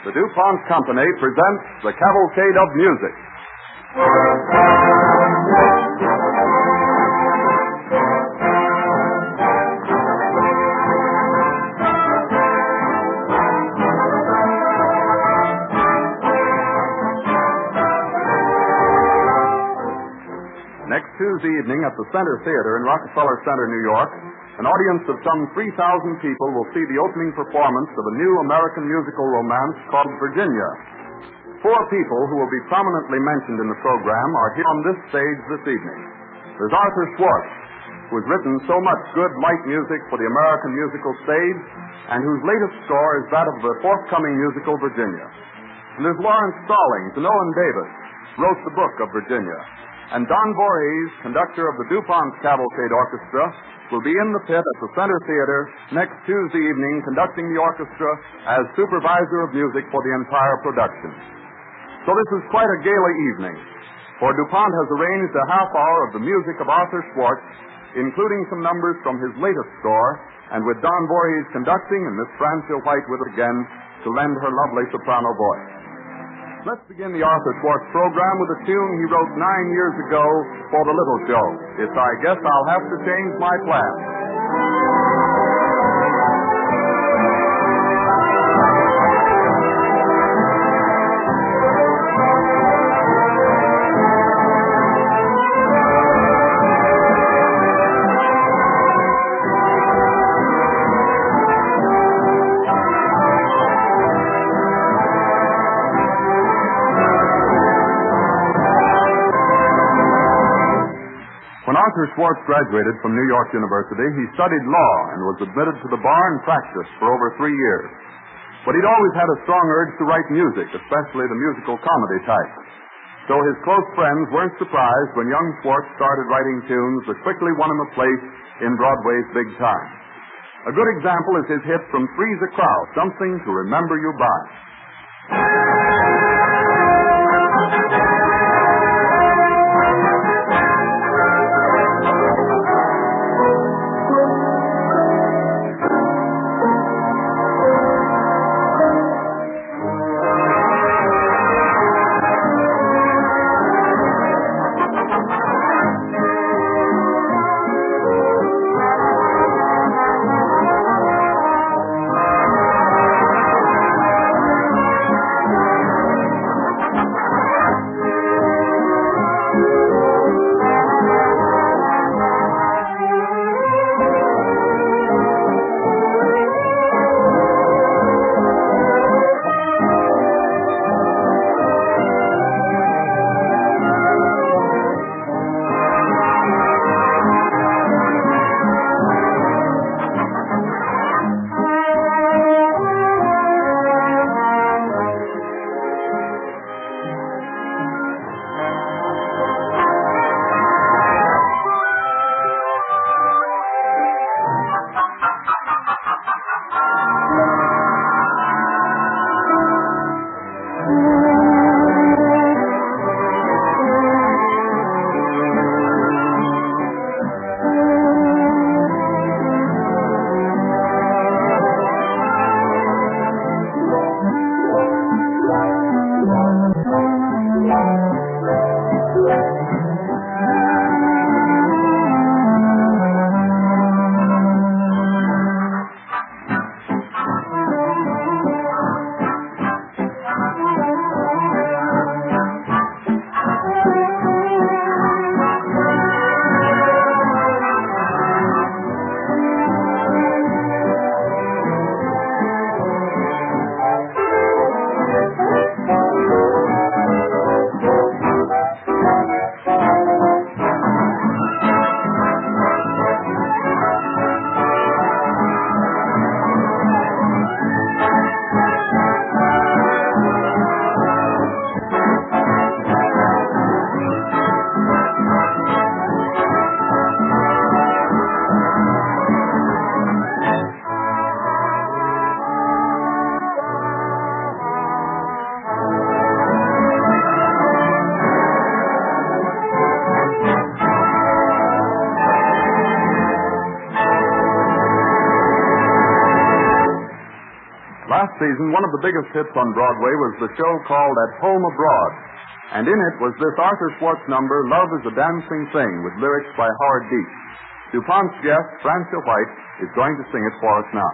the DuPont Company presents the Cavalcade of Music. Next Tuesday evening at the Center Theater in Rockefeller Center, New York, an audience of some 3,000 people will see the opening performance of a new American musical romance called Virginia. 4 people who will be prominently mentioned in the program are here on this stage this evening. There's Arthur Schwartz, who has written so much good light music for the American musical stage, and whose latest score is that of the forthcoming musical Virginia. And there's Lawrence Stallings and Owen Davis, wrote the book of Virginia. And Don Voorhees, conductor of the DuPont Cavalcade Orchestra, will be in the pit at the Center Theater next Tuesday evening conducting the orchestra as supervisor of music for the entire production. So this is quite a gala evening, for DuPont has arranged a half hour of the music of Arthur Schwartz, including some numbers from his latest score, and with Don Voorhees conducting and Miss Francia White with us again to lend her lovely soprano voice. Let's begin the Arthur Schwartz program with a tune he wrote 9 years ago for the Little Show. It's I Guess I'll Have to Change My Plans. When Arthur Schwartz graduated from New York University, he studied law and was admitted to the bar and practiced for over 3 years. But he'd always had a strong urge to write music, especially the musical comedy type. So his close friends weren't surprised when young Schwartz started writing tunes that quickly won him a place in Broadway's big time. A good example is his hit from Three's a Crowd, Something to Remember You By. Last season, one of the biggest hits on Broadway was the show called At Home Abroad. And in it was this Arthur Schwartz number, Love is a Dancing Thing, with lyrics by Howard Dietz. DuPont's guest, Francia White, is going to sing it for us now.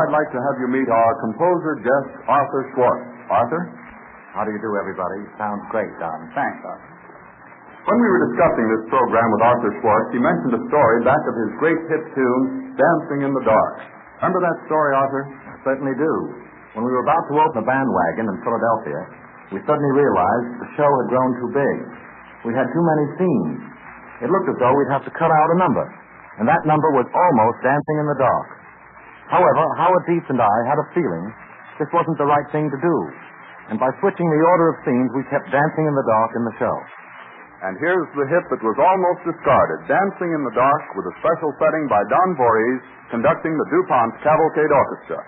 I'd like to have you meet our composer guest, Arthur Schwartz. Arthur? How do you do, everybody? Sounds great, Don. Thanks, Arthur. When we were discussing this program with Arthur Schwartz, he mentioned a story back of his great hit tune, Dancing in the Dark. Remember that story, Arthur? I certainly do. When we were about to open the bandwagon in Philadelphia, we suddenly realized the show had grown too big. We had too many scenes. It looked as though we'd have to cut out a number, and that number was almost Dancing in the Dark. However, Howard Dietz and I had a feeling this wasn't the right thing to do, and by switching the order of scenes, we kept Dancing in the Dark in the show. And here's the hit that was almost discarded, Dancing in the Dark, with a special setting by Don Voorhees, conducting the DuPont Cavalcade Orchestra.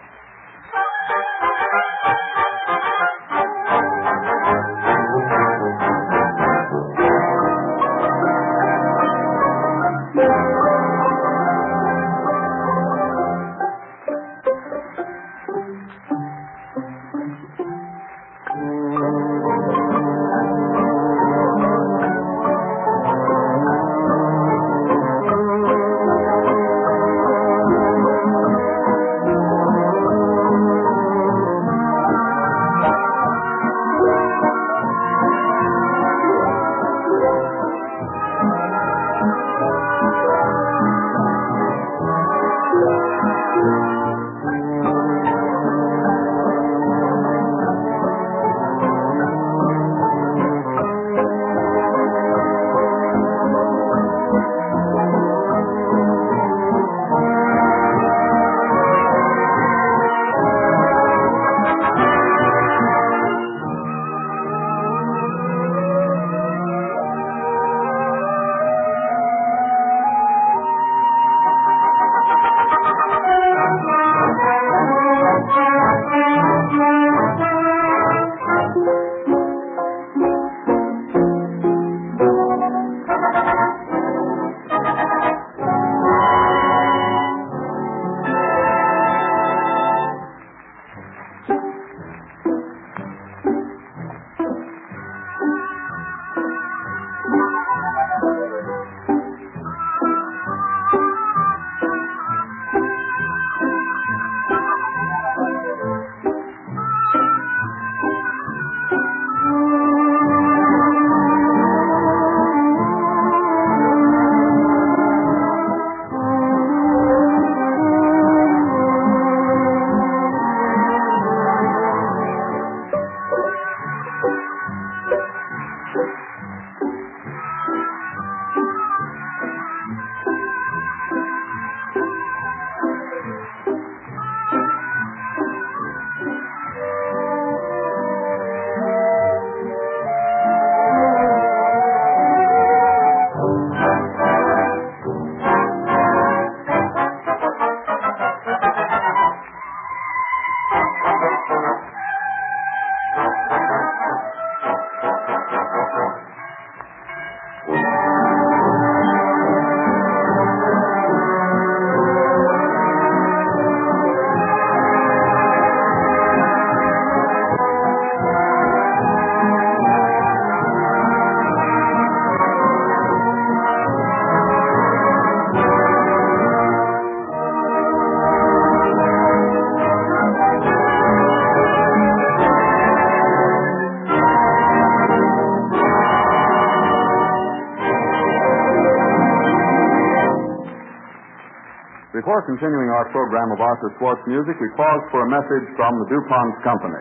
Before continuing our program of Arthur Schwartz music, we pause for a message from the DuPont Company.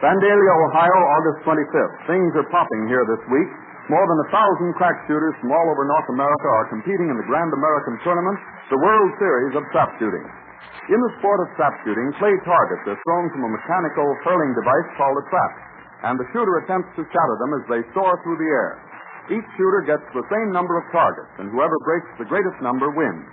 Vandalia, Ohio, August 25th. Things are popping here this week. More than 1,000 crack shooters from all over North America are competing in the Grand American Tournament, the World Series of trap shooting. In the sport of trap shooting, clay targets are thrown from a mechanical hurling device called a trap, and the shooter attempts to shatter them as they soar through the air. Each shooter gets the same number of targets, and whoever breaks the greatest number wins.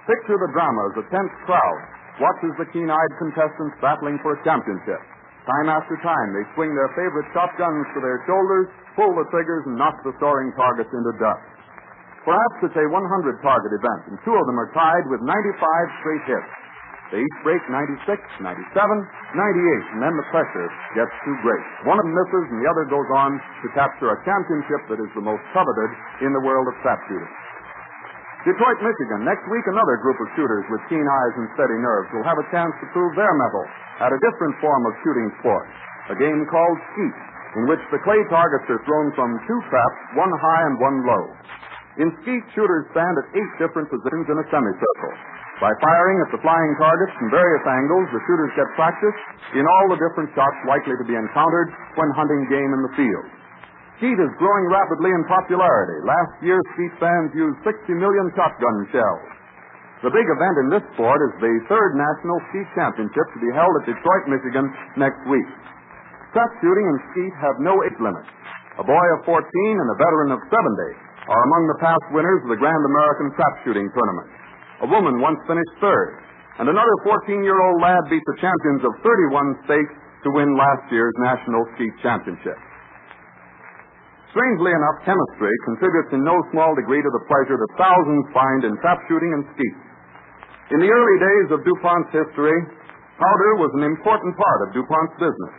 Picture the drama as a tense crowd watches the keen-eyed contestants battling for a championship. Time after time, they swing their favorite shotguns to their shoulders, pull the triggers, and knock the soaring targets into dust. Perhaps it's a 100-target event, and two of them are tied with 95 straight hits. They each break 96, 97, 98, and then the pressure gets too great. One of them misses, and the other goes on to capture a championship that is the most coveted in the world of trap shooting. Detroit, Michigan. Next week, another group of shooters with keen eyes and steady nerves will have a chance to prove their mettle at a different form of shooting sport, a game called skeet, in which the clay targets are thrown from two traps, one high and one low. In skeet, shooters stand at 8 different positions in a semicircle. By firing at the flying targets from various angles, the shooters get practice in all the different shots likely to be encountered when hunting game in the field. Skeet is growing rapidly in popularity. Last year, skeet fans used 60 million shotgun shells. The big event in this sport is the 3rd National Skeet Championship to be held at Detroit, Michigan next week. Trap shooting and skeet have no age limit. A boy of 14 and a veteran of 70 are among the past winners of the Grand American Trap Shooting Tournament. A woman once finished 3rd, and another 14-year-old lad beat the champions of 31 states to win last year's National Skeet Championship. Strangely enough, chemistry contributes in no small degree to the pleasure that thousands find in trap shooting and skeet. In the early days of DuPont's history, powder was an important part of DuPont's business.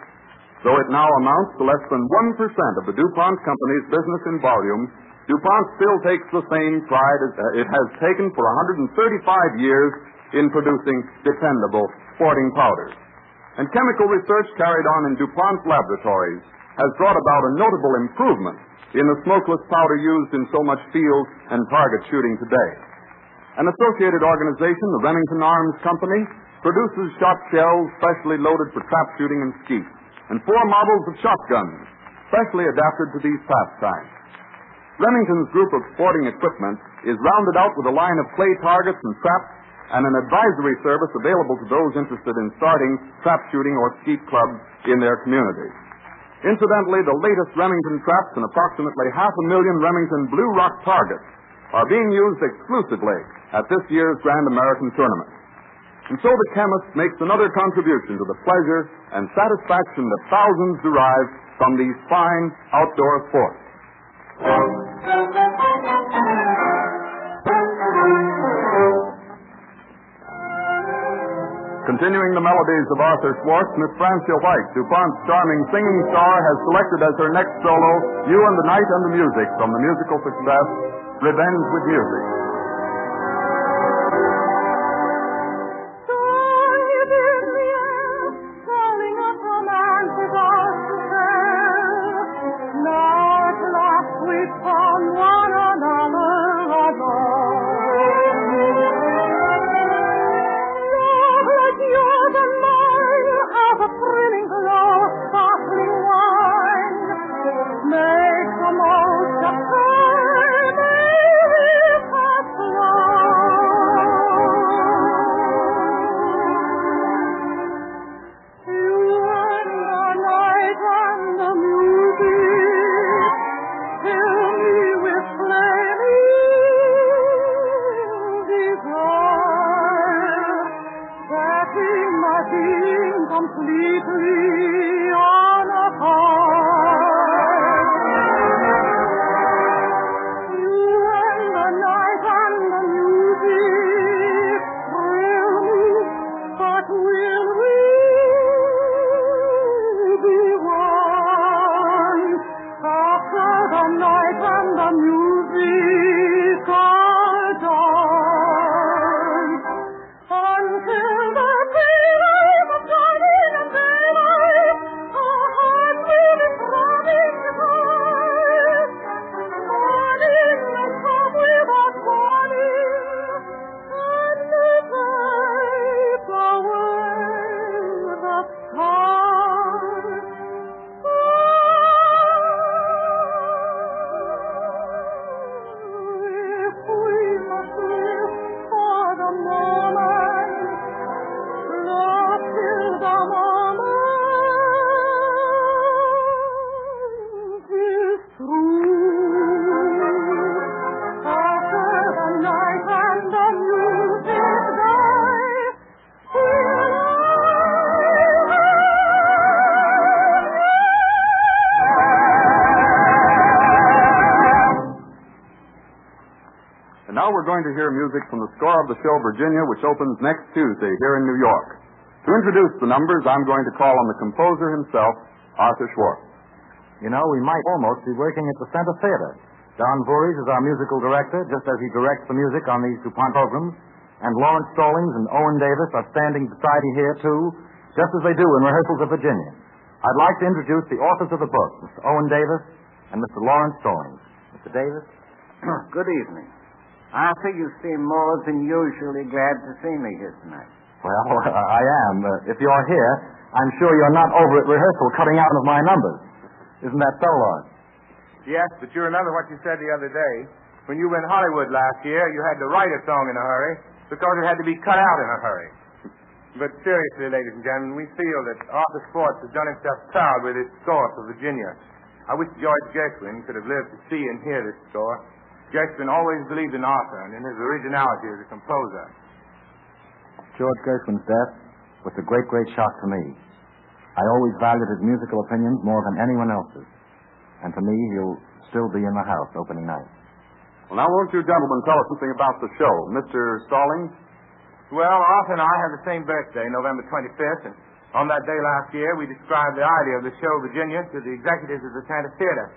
Though it now amounts to less than 1% of the DuPont Company's business in volume, DuPont still takes the same pride as it has taken for 135 years in producing dependable sporting powders. And chemical research carried on in DuPont laboratories has brought about a notable improvement in the smokeless powder used in so much field and target shooting today. An associated organization, the Remington Arms Company, produces shot shells specially loaded for trap shooting and skeet, and 4 models of shotguns specially adapted to these pastimes. Remington's group of sporting equipment is rounded out with a line of clay targets and traps and an advisory service available to those interested in starting trap shooting or skeet clubs in their community. Incidentally, the latest Remington traps and approximately 500,000 Remington Blue Rock targets are being used exclusively at this year's Grand American Tournament. And so the chemist makes another contribution to the pleasure and satisfaction that thousands derive from these fine outdoor sports. Continuing the melodies of Arthur Schwartz, Miss Francia White, DuPont's charming singing star, has selected as her next solo, You and the Night and the Music, from the musical success, Revenge with Music. we're going to hear music from the score of the show Virginia, which opens next Tuesday here in New York. To introduce the numbers, I'm going to call on the composer himself, Arthur Schwartz. You know, we might almost be working at the Center Theater. Don Voorhees is our musical director, just as he directs the music on these DuPont programs. And Lawrence Stallings and Owen Davis are standing beside you here, too, just as they do in rehearsals of Virginia. I'd like to introduce the authors of the book, Mr. Owen Davis and Mr. Lawrence Stallings. Mr. Davis? Good evening. Arthur, you seem more than usually glad to see me here tonight. Well, I am. If you're here, I'm sure you're not over at rehearsal cutting out of my numbers. Isn't that so, Lawrence? Yes, but you remember what you said the other day. When you were in Hollywood last year, you had to write a song in a hurry because it had to be cut out in a hurry. But seriously, ladies and gentlemen, we feel that Arthur Schwartz has done himself proud with his score for Virginia. I wish George Gershwin could have lived to see and hear this score. Gershwin always believed in Arthur and in his originality as a composer. George Gershwin's death was a great, great shock to me. I always valued his musical opinions more than anyone else's. And to me, he'll still be in the house opening night. Well, now, won't you gentlemen tell us something about the show? Mr. Stallings? Well, Arthur and I have the same birthday, November 25th, and on that day last year, we described the idea of the show Virginia to the executives of the Center Theater.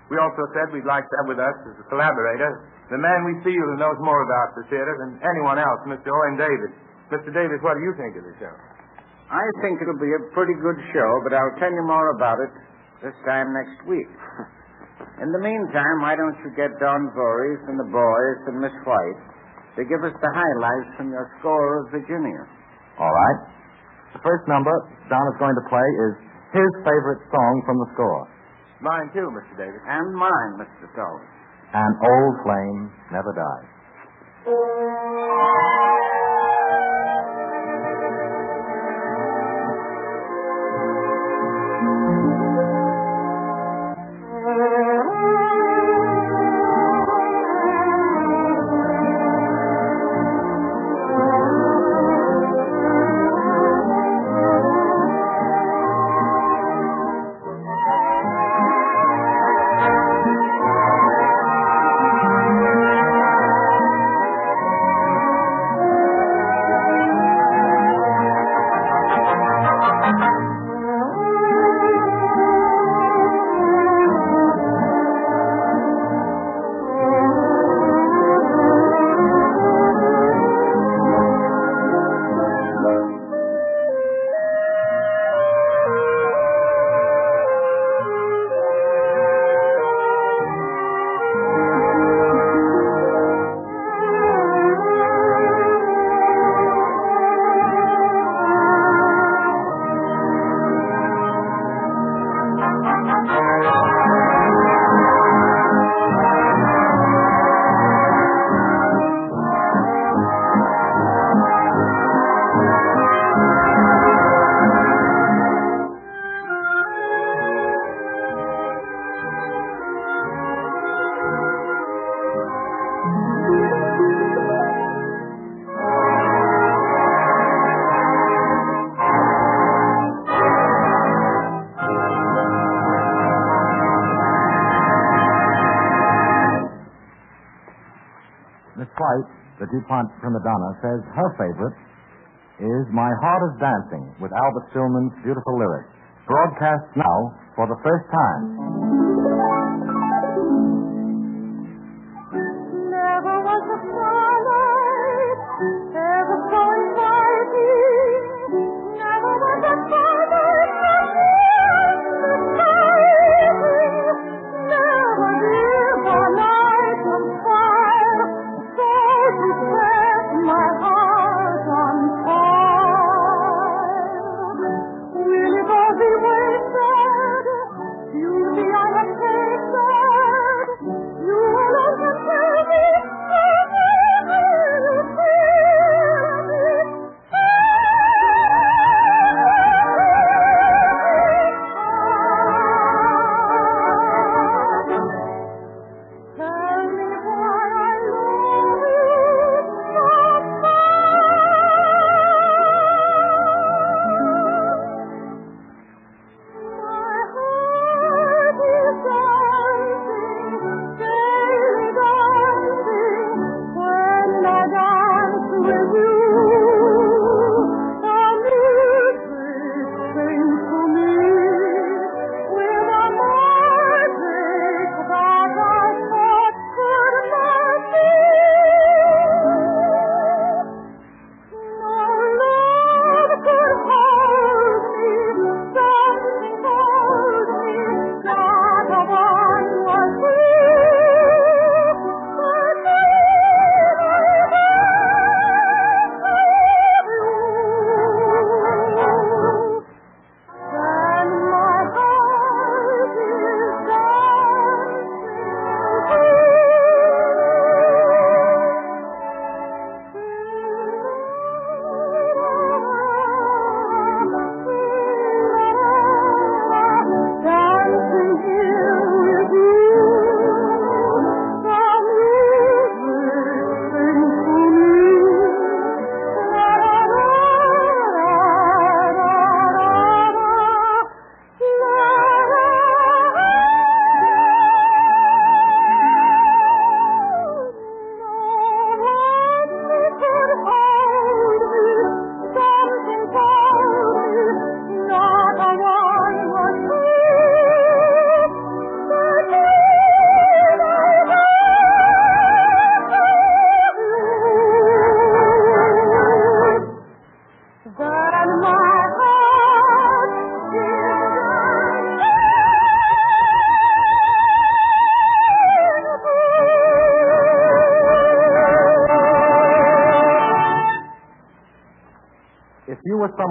We also said we'd like to have with us as a collaborator the man we feel who knows more about the theater than anyone else, Mr. Owen Davis. Mr. Davis, what do you think of the show? I think it'll be a pretty good show, but I'll tell you more about it this time next week. In the meantime, why don't you get Don Voorhees and the boys and Miss White to give us the highlights from your score of Virginia? All right. The first number Don is going to play is his favorite song from the score. Mine too, Mr. Davis. And mine, Mr. Stallings. An Old Flame Never Dies. The DuPont prima donna says her favorite is My Heart is Dancing with Albert Stillman's beautiful lyrics, broadcast now for the first time. Never was a starlight ever so inviting. Never was a starlight so exciting. Never is a light on fire so to set my heart on fire. Will it all be wasted? You'll be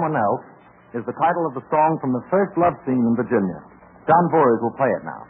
Someone Else is the title of the song from the first love scene in Virginia. Don Voorhees will play it now.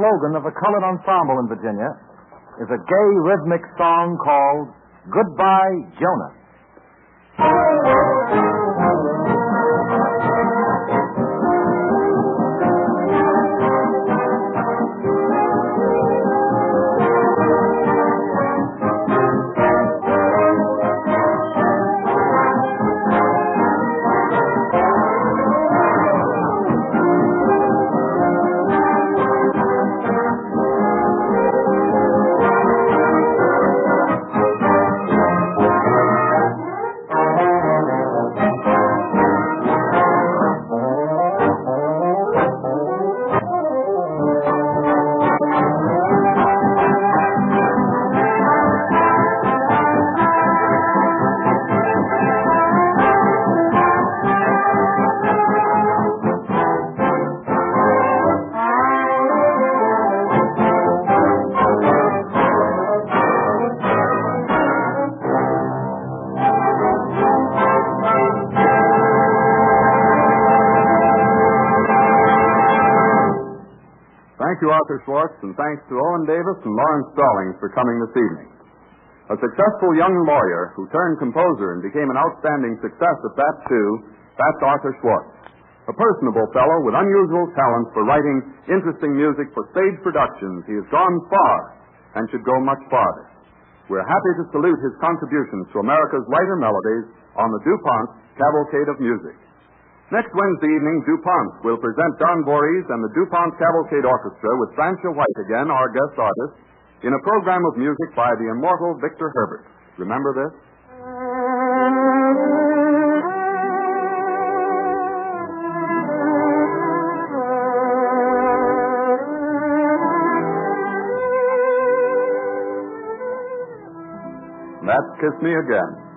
Slogan of a colored ensemble in Virginia is a gay rhythmic song called Goodbye, Jonah. Thank you, Arthur Schwartz, and thanks to Owen Davis and Lawrence Stallings for coming this evening. A successful young lawyer who turned composer and became an outstanding success at that, too, that's Arthur Schwartz. A personable fellow with unusual talent for writing interesting music for stage productions, he has gone far and should go much farther. We're happy to salute his contributions to America's lighter melodies on the DuPont Cavalcade of Music. Next Wednesday evening, DuPont will present Don Voorhees and the DuPont Cavalcade Orchestra with Francia White again, our guest artist, in a program of music by the immortal Victor Herbert. Remember this? That's Kiss Me Again.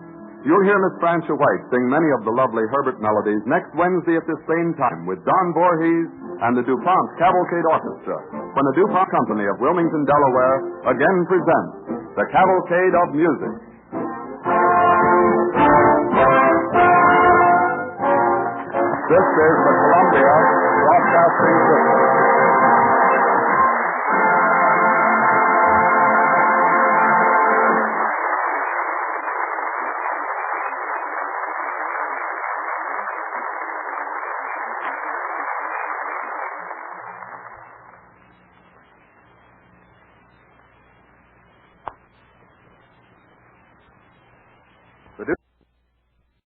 You'll hear Miss Francia White sing many of the lovely Herbert melodies next Wednesday at this same time with Don Voorhees and the DuPont Cavalcade Orchestra when the DuPont Company of Wilmington, Delaware again presents the Cavalcade of Music. This is the Columbia Broadcasting System.